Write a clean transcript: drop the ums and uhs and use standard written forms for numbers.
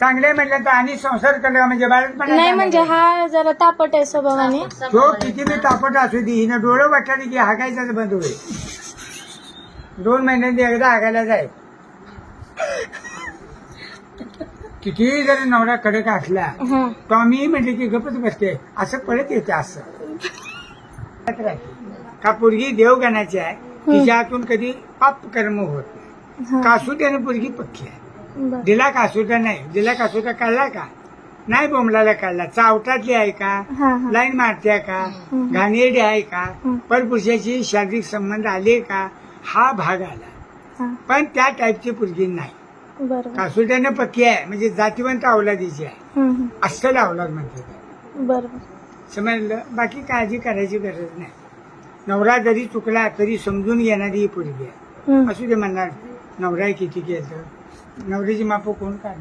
चांगले म्हटलं तर आणि संसार केला म्हणजे बाळात नाही म्हणजे हा जरा तापट आहे स्वभावाने. तो किती बी तापट असू दे हिनं डोळं वाटली की हागायचाच बंद होईल. 2 महिन्यांनी एकदा हागायला जाईल. कितीही जरी नवरा कडक असला हा तो आम्ही म्हटले की गपच बसते असं पळत येते असं का पोरगी देवगणाची आहे तिच्या हातून कधी पाप कर्म होत नाही. हा कासुट्याने पोरगी पक्की आहे. बर दिला कासुटा नाही दिला कासुटा काढला का नाही बोंबलाला काढला चावटातली आहे का हा हा लाईन मारत्या का हम्म. घाणेरडी आहे का हम्म. परपुरुषाची शारीरिक संबंध आले का हा भाग आला. हा पण त्या टाईपची पोरगी नाही. बरोबर. कासुट्याने पक्की आहे म्हणजे जातीवंत अवलादीची आहे अस्सल अवलाद म्हणतात. बरोबर. समजलं. बाकी काळजी करायची गरज नाही. नवरा जरी चुकला तरी समजून घेणारी ही पोरगी आहे. असू दे म्हणणार नवरा किती केलं नवऱ्याची माप कोण काढणार.